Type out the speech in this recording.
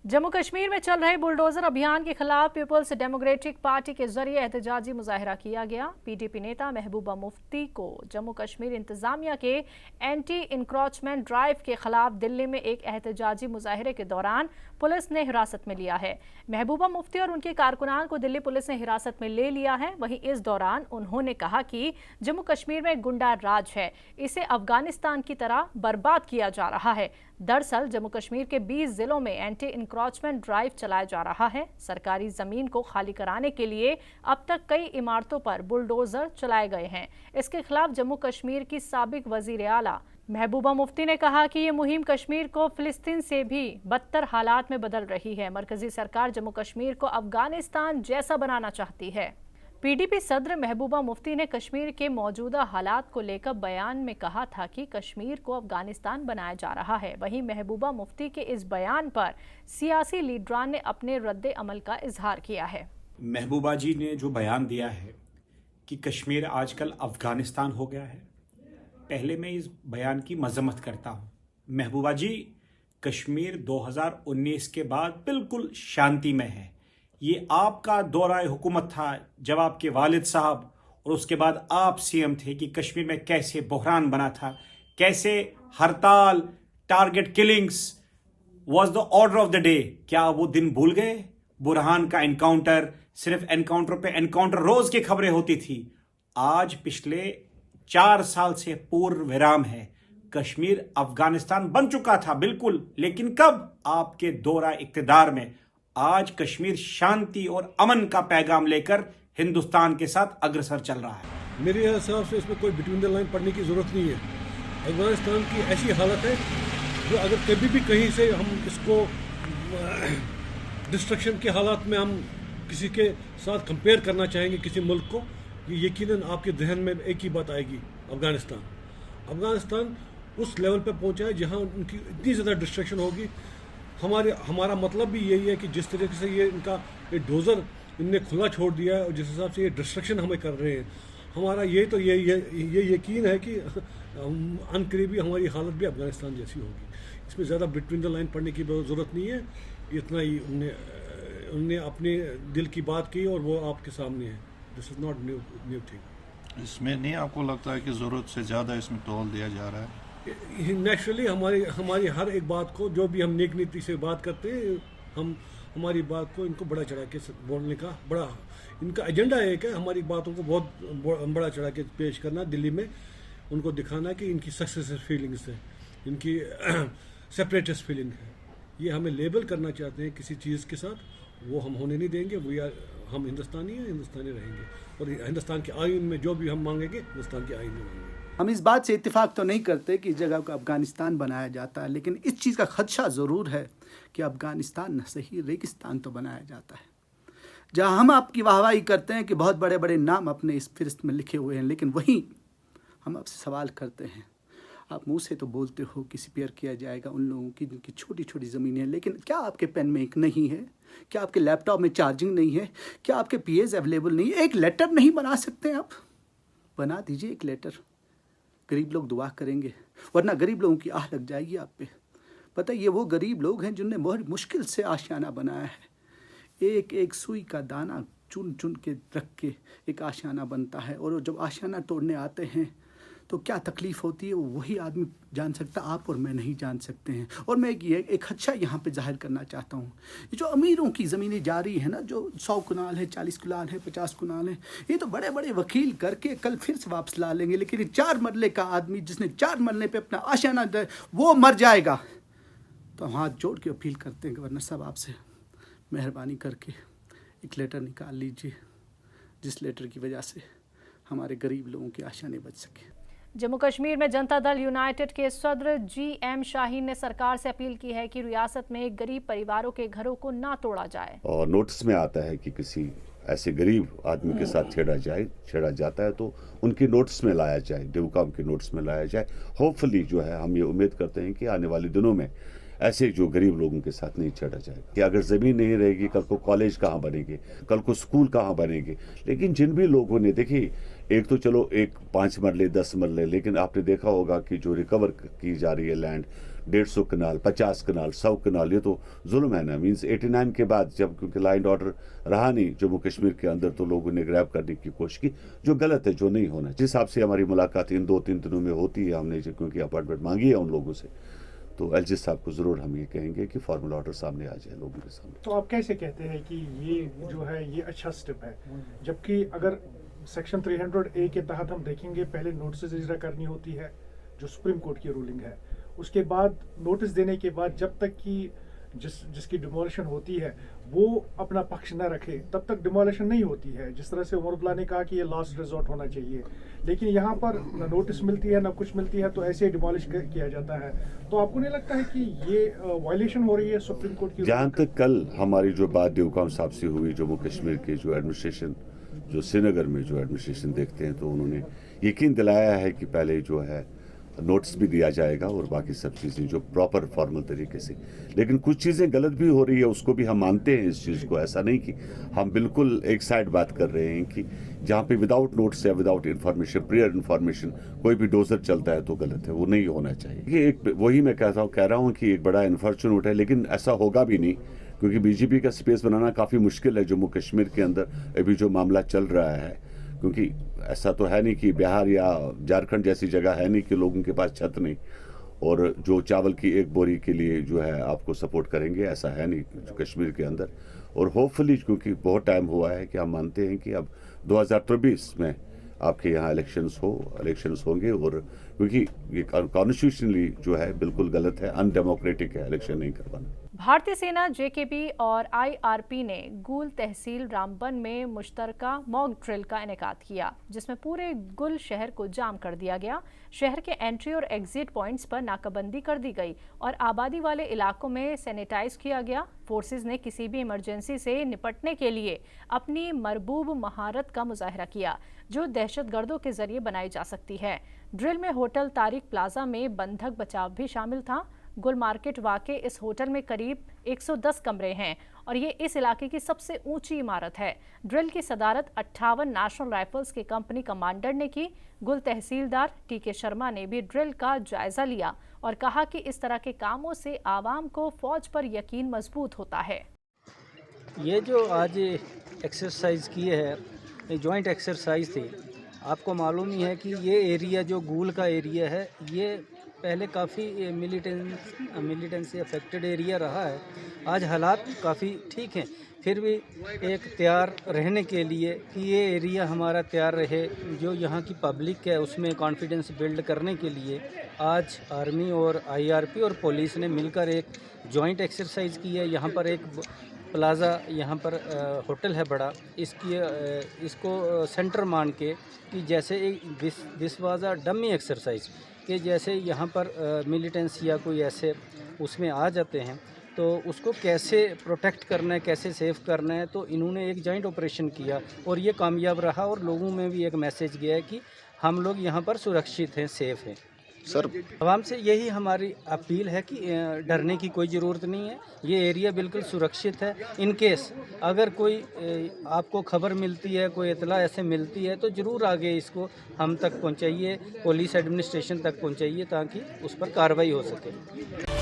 जम्मू कश्मीर में चल रहे बुलडोजर अभियान के खिलाफ पीपल्स डेमोक्रेटिक पार्टी के जरिए एहतजाजी मुजाहरा किया गया। पीडीपी नेता महबूबा मुफ्ती को जम्मू कश्मीर इंतजामिया के एंटी इंक्रोचमेंट ड्राइव के खिलाफ दिल्ली में एक एहतजाजी मुजाहरे के दौरान पुलिस ने हिरासत में लिया है। महबूबा मुफ्ती और उनके कारकुनान को दिल्ली पुलिस ने हिरासत में ले लिया है। वहीं इस दौरान उन्होंने कहा कि जम्मू कश्मीर में गुंडा राज है, इसे अफगानिस्तान की तरह बर्बाद किया जा रहा है। दरअसल जम्मू कश्मीर के 20 जिलों में एंटी इंक्रोचमेंट ड्राइव चलाया जा रहा है। सरकारी जमीन को खाली कराने के लिए अब तक कई इमारतों पर बुलडोजर चलाए गए हैं। इसके खिलाफ जम्मू कश्मीर की साबिक वजीर आला महबूबा मुफ्ती ने कहा कि ये मुहिम कश्मीर को फिलिस्तीन से भी बदतर हालात में बदल रही है। मरकजी सरकार जम्मू कश्मीर को अफगानिस्तान जैसा बनाना चाहती है। पीडीपी सदर महबूबा मुफ्ती ने कश्मीर के मौजूदा हालात को लेकर बयान में कहा था कि कश्मीर को अफगानिस्तान बनाया जा रहा है। वहीं महबूबा मुफ्ती के इस बयान पर सियासी लीडरान ने अपने रद्द अमल का इजहार किया है। महबूबा जी ने जो बयान दिया है कि कश्मीर आजकल अफगानिस्तान हो गया है, पहले मैं इस बयान की मजम्मत करता हूँ। महबूबा जी, कश्मीर 2019 के बाद बिल्कुल शांतिमय है। ये आपका दौरा हुकूमत था जब आपके वालिद साहब और उसके बाद आप सीएम थे कि कश्मीर में कैसे बहरान बना था, कैसे हड़ताल, target killings was the order of the day. क्या वो दिन भूल गए? बुरहान का एनकाउंटर, सिर्फ एनकाउंटर पे एनकाउंटर, रोज की खबरें होती थी। आज पिछले 4 साल से पूर्ण विराम है। कश्मीर अफगानिस्तान बन चुका था बिल्कुल, लेकिन कब? आपके दौरा इक्तिदार में। आज कश्मीर शांति और अमन का पैगाम लेकर हिंदुस्तान के साथ अग्रसर चल रहा है। मेरे हिसाब से इसमें कोई बिटवीन द लाइन पढ़ने की जरूरत नहीं है। अफगानिस्तान की ऐसी हालत है जो अगर कभी भी कहीं से हम इसको डिस्ट्रक्शन के हालात में हम किसी के साथ कंपेयर करना चाहेंगे किसी मुल्क को, ये यकीनन आपके जहन में एक ही बात आएगी, अफगानिस्तान उस लेवल पे पहुंचा है जहां उनकी इतनी ज़्यादा डिस्ट्रक्शन होगी। हमारा मतलब भी यही है कि जिस तरीके से ये डोजर इनने खुला छोड़ दिया है और जिस हिसाब से ये डिस्ट्रक्शन हमें कर रहे हैं, हमारा ये यकीन है कि अनकरीबी हमारी हालत भी अफगानिस्तान जैसी होगी। इसमें ज़्यादा बिटवीन द लाइन पढ़ने की ज़रूरत नहीं है। इतना ही उनने अपने दिल की बात की और वो आपके सामने है। This is not new thing. इसमें नहीं आपको लगता है कि ज़रूरत से ज़्यादा इसमें तोल दिया जा रहा है? नेचुरली हमारी हर एक बात को, जो भी हम नेक नीति से बात करते हैं, हम हमारी बात को इनको बड़ा चढ़ा के बोलने का बड़ा इनका एजेंडा एक है। हमारी बातों को बहुत बड़ा चढ़ा के पेश करना, दिल्ली में उनको दिखाना कि इनकी सक्सेसिव फीलिंग्स है, इनकी सेपरेटिस्ट फीलिंग है। ये हमें लेबल करना चाहते हैं किसी चीज़ के साथ, वो हम होने नहीं देंगे। हम हिंदुस्तानी हैं, हिंदुस्तानी रहेंगे और हिंदुस्तान के आइन में जो भी हम मांगेंगे हिंदुस्तान के आइन में मांगेंगे। हम इस बात से इत्तेफाक तो नहीं करते कि इस जगह को अफगानिस्तान बनाया जाता है, लेकिन इस चीज़ का खदशा ज़रूर है कि अफगानिस्तान न सही रेगिस्तान तो बनाया जाता है। जहाँ हम आपकी वाहवाही करते हैं कि बहुत बड़े बड़े नाम अपने इस फहरिस्त में लिखे हुए हैं, लेकिन वहीं हम आपसे सवाल करते हैं। आप मुंह से तो बोलते हो कि स्पेयर किया जाएगा उन लोगों की जिनकी छोटी छोटी ज़मीनें हैं, लेकिन क्या आपके पेन में इंक नहीं है? क्या आपके लैपटॉप में चार्जिंग नहीं है? क्या आपके पीएस अवेलेबल नहीं है? एक लेटर नहीं बना सकते आप? बना दीजिए एक लेटर, गरीब लोग दुआ करेंगे, वरना गरीब लोगों की आह लग जाएगी आप पे। पता है, ये वो गरीब लोग हैं जिनने बहुत मुश्किल से आशियाना बनाया है। एक एक सुई का दाना चुन चुन के रख के एक आशियाना बनता है, और जब आशियाना तोड़ने आते हैं तो क्या तकलीफ़ होती है वो वही आदमी जान सकता, आप और मैं नहीं जान सकते हैं। और मैं एक खदशा यहाँ पे जाहिर करना चाहता हूँ। ये जो अमीरों की ज़मीनें जा रही है ना, जो 100 कनाल है, 40 कनाल है, 50 कनाल है, ये तो बड़े बड़े वकील करके कल फिर से वापस ला लेंगे, लेकिन ये 4 मरले का आदमी जिसने 4 मरले पे अपना आशियाना वो मर जाएगा। तो हम हाथ जोड़ के अपील करते हैं गवर्नर साहब आपसे, मेहरबानी करके एक लेटर निकाल लीजिए, जिस लेटर की वजह से हमारे गरीब लोगों के आशियाने बच सके। जम्मू कश्मीर में जनता दल यूनाइटेड के सदर GM शाहीन ने सरकार से अपील की है कि रियासत में गरीब परिवारों के घरों को ना तोड़ा जाए। और नोटिस में आता है कि किसी ऐसे गरीब आदमी के साथ छेड़ा जाता है तो उनकी नोटिस में लाया जाए, डिवकाम के नोटिस में लाया जाए। होपफुली जो है हम ये उम्मीद करते हैं कि आने वाले दिनों में ऐसे जो गरीब लोगों के साथ नहीं छेड़ा जाएगा। कि अगर ज़मीन नहीं रहेगी, कल को कॉलेज कहाँ बनेंगे, कल को स्कूल कहाँ बनेंगे। लेकिन जिन भी लोगों ने, देखिए एक तो चलो एक 5 मरले 10 मरले, लेकिन आपने देखा होगा कि जो रिकवर की जा रही है लैंड 150 कनाल 50 कनाल 100 कनाल, ये तो जुल्म है ना। मीन्स 89 के बाद जब क्योंकि लॉ एंड ऑर्डर रहा नहीं जम्मू कश्मीर के अंदर, तो लोगों ने ग्रैब करने की कोशिश की, जो गलत है, जो नहीं होना। जिस हिसाब से हमारी मुलाकात इन 2-3 दिनों में होती है, हमने क्योंकि अपॉइंटमेंट मांगी है उन लोगों से, तो एलजी साहब को ज़रूर हम ये कहेंगे कि फॉर्मल ऑर्डर सामने आ जाए लोगों के सामने। तो आप कैसे कहते हैं कि ये जो है ये अच्छा स्टेप है, जबकि अगर सेक्शन 300A के तहत हम देखेंगे पहले नोटिस इजरा करनी होती है, जो सुप्रीम कोर्ट की रूलिंग है, उसके बाद नोटिस देने के बाद जब तक कि जिसकी डिमोलिशन होती है वो अपना पक्ष न रखे तब तक डिमोलिशन नहीं होती है। जिस तरह से उमर अब्दुल्ला ने कहा कि ये लास्ट रिजॉर्ट होना चाहिए, लेकिन यहाँ पर न नोटिस मिलती है न कुछ मिलती है, तो ऐसे डिमोलिश किया जाता है। तो आपको नहीं लगता है कि ये वायलेशन हो रही है सुप्रीम कोर्ट की? जहाँ तक कल हमारी जो बात देवकाम साहब से हुई, जम्मू कश्मीर के जो एडमिनिस्ट्रेशन, जो श्रीनगर में जो एडमिनिस्ट्रेशन देखते हैं, तो उन्होंने यकीन दिलाया है कि पहले जो है नोटिस भी दिया जाएगा और बाकी सब चीज़ें जो प्रॉपर फॉर्मल तरीके से। लेकिन कुछ चीज़ें गलत भी हो रही है, उसको भी हम मानते हैं इस चीज़ को। ऐसा नहीं कि हम बिल्कुल एक साइड बात कर रहे हैं कि जहाँ पे विदाउट नोटिस या विदाउट इन्फॉर्मेशन, प्रियर इन्फॉर्मेशन कोई भी डोजर चलता है तो गलत है, वो नहीं होना चाहिए। ये एक वही मैं कह रहा हूँ कि एक बड़ा अनफॉर्चुनेट है, लेकिन ऐसा होगा भी नहीं, क्योंकि बीजेपी का स्पेस बनाना काफ़ी मुश्किल है जम्मू कश्मीर के अंदर अभी जो मामला चल रहा है। क्योंकि ऐसा तो है नहीं कि बिहार या झारखंड जैसी जगह है नहीं कि लोगों के पास छत नहीं और जो चावल की एक बोरी के लिए जो है आपको सपोर्ट करेंगे, ऐसा है नहीं कश्मीर के अंदर। और होपफुली क्योंकि बहुत टाइम हुआ है कि हम मानते हैं कि अब 2023 में आपके यहाँ इलेक्शंस होंगे, और क्योंकि ये कॉन्स्टिट्यूशनली जो है बिल्कुल गलत है, अनडेमोक्रेटिक है इलेक्शन नहीं करवाना। भारतीय सेना, जेकेबी और आईआरपी ने गुल तहसील रामबन में मुश्तरका मॉक ड्रिल का इनेकाद किया, जिसमें पूरे गुल शहर को जाम कर दिया गया। शहर के एंट्री और एग्जिट पॉइंट्स पर नाकाबंदी कर दी गई और आबादी वाले इलाकों में सैनिटाइज किया गया। फोर्सेस ने किसी भी इमरजेंसी से निपटने के लिए अपनी मरबूब महारत का मुजाहरा किया, जो दहशतगर्दों के जरिए बनाई जा सकती है। ड्रिल में होटल तारिक प्लाजा में बंधक बचाव भी शामिल था। गुल मार्केट वाक़े इस होटल में करीब 110 कमरे हैं और ये इस इलाके की सबसे ऊंची इमारत है। ड्रिल की सदारत 58 नेशनल राइफल्स के कंपनी कमांडर ने की। गुल तहसीलदार टीके शर्मा ने भी ड्रिल का जायजा लिया और कहा कि इस तरह के कामों से आवाम को फौज पर यकीन मजबूत होता है। ये जो आज एक्सरसाइज की है, ये जॉइंट एक्सरसाइज थी। आपको मालूम ही है कि ये एरिया जो गुल का एरिया है, ये पहले काफ़ी मिलिटेंस से अफेक्टेड एरिया रहा है। आज हालात काफ़ी ठीक हैं, फिर भी एक तैयार रहने के लिए कि ये एरिया हमारा तैयार रहे, जो यहाँ की पब्लिक है उसमें कॉन्फिडेंस बिल्ड करने के लिए आज आर्मी और आईआरपी और पुलिस ने मिलकर एक जॉइंट एक्सरसाइज की है। यहाँ पर एक प्लाज़ा, यहाँ पर होटल है बड़ा, इसको सेंटर मान के कि जैसे this was a dummy exercise, कि जैसे यहाँ पर मिलिटेंस या कोई ऐसे उसमें आ जाते हैं तो उसको कैसे प्रोटेक्ट करना है, कैसे सेव करना है। तो इन्होंने एक जॉइंट ऑपरेशन किया और ये कामयाब रहा और लोगों में भी एक मैसेज गया है कि हम लोग यहाँ पर सुरक्षित हैं, सेफ़ हैं। सर, आवाम से यही हमारी अपील है कि डरने की कोई ज़रूरत नहीं है, ये एरिया बिल्कुल सुरक्षित है। इन केस अगर कोई आपको खबर मिलती है, कोई इतला ऐसे मिलती है, तो ज़रूर आगे इसको हम तक पहुंचाइए, पुलिस एडमिनिस्ट्रेशन तक पहुंचाइए, ताकि उस पर कार्रवाई हो सके।